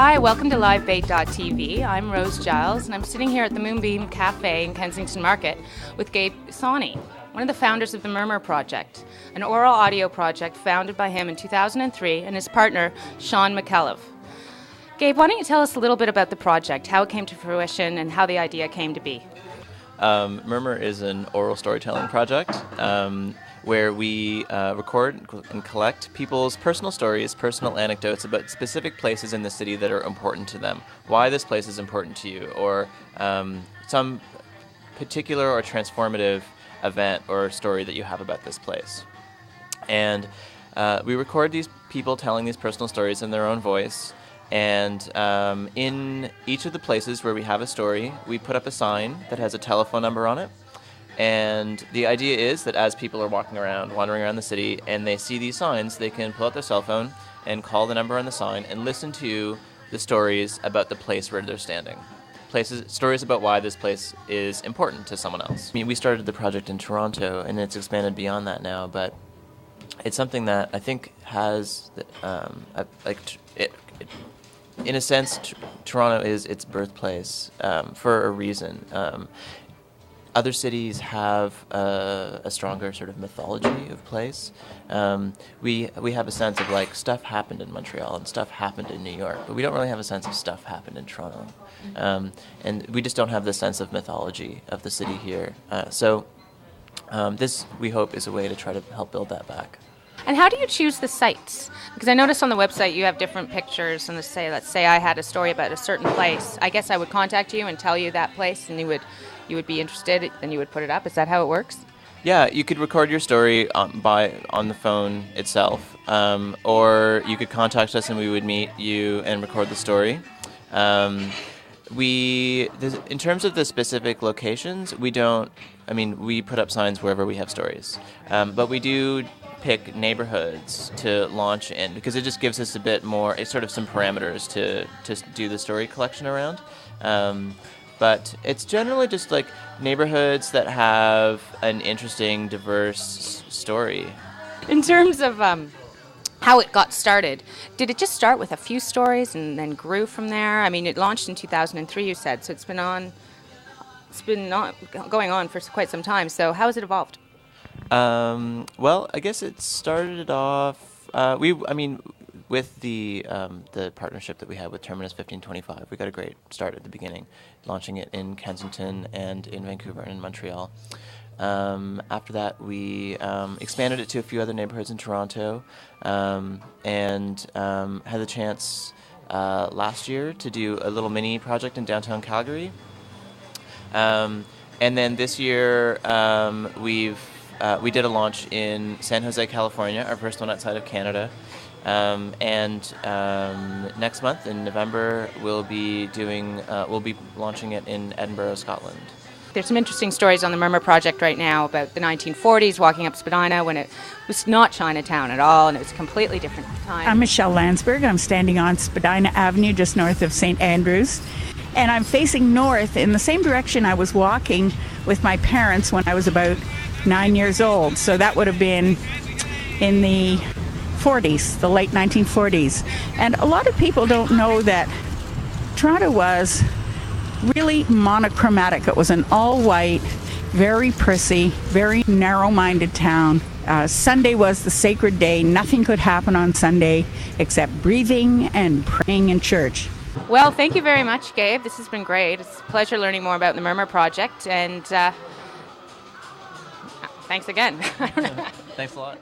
Hi, welcome to livebait.tv. I'm Rose Giles, and I'm sitting here at the Moonbeam Cafe in Kensington Market with Gabe Sawhney, one of the founders of the Murmur project, an oral audio project founded by him in 2003 and his partner, Sean McKellive. Gabe, why don't you tell us a little bit about the project, how it came to fruition, and how the idea came to be? Murmur is an oral storytelling project where we record and collect people's personal stories, personal anecdotes about specific places in the city that are important to them, why this place is important to you, or some particular or transformative event or story that you have about this place. And we record these people telling these personal stories in their own voice. And in each of the places where we have a story, we put up a sign that has a telephone number on it. And the idea is that as people are wandering around the city, and they see these signs, they can pull out their cell phone and call the number on the sign and listen to the stories about the place where they're standing. Stories about why this place is important to someone else. I mean, we started the project in Toronto, and it's expanded beyond that now, but it's something that I think has, in a sense, Toronto is its birthplace for a reason. Other cities have a stronger sort of mythology of place. We have a sense of like stuff happened in Montreal and stuff happened in New York, but we don't really have a sense of stuff happened in Toronto. And we just don't have the sense of mythology of the city here. So this, we hope, is a way to try to help build that back. And how do you choose the sites? Because I noticed on the website you have different pictures, and let's say I had a story about a certain place. I guess I would contact you and tell you that place, and you would be interested, and you would put it up. Is that how it works? Yeah, you could record your story on the phone itself, or you could contact us and we would meet you and record the story. In terms of the specific locations, we put up signs wherever we have stories, but we do pick neighborhoods to launch in because it just gives us a bit more, sort of some parameters to do the story collection around. But it's generally just like neighborhoods that have an interesting, diverse story. In terms of how it got started, did it just start with a few stories and then grew from there? I mean, it launched in 2003, you said, so it's been going on for quite some time. So how has it evolved? Well, I guess it started off. With the partnership that we had with Terminus 1525, we got a great start at the beginning, launching it in Kensington and in Vancouver and in Montreal. After that, we expanded it to a few other neighborhoods in Toronto, and had the chance last year to do a little mini project in downtown Calgary. And then this year, we did a launch in San Jose, California, our first one outside of Canada. And next month in November, we'll be launching it in Edinburgh, Scotland. There's some interesting stories on the Murmur project right now about the 1940s, walking up Spadina when it was not Chinatown at all, and it was a completely different time. I'm Michelle Landsberg. I'm standing on Spadina Avenue, just north of St. Andrews. And I'm facing north in the same direction I was walking with my parents when I was about 9 years old. So that would have been in the 40s, the late 1940s. And a lot of people don't know that Toronto was really monochromatic. It was an all-white, very prissy, very narrow-minded town. Sunday was the sacred day. Nothing could happen on Sunday except breathing and praying in church. Well, thank you very much, Gabe. This has been great. It's a pleasure learning more about the Murmur project, and thanks again. Thanks a lot.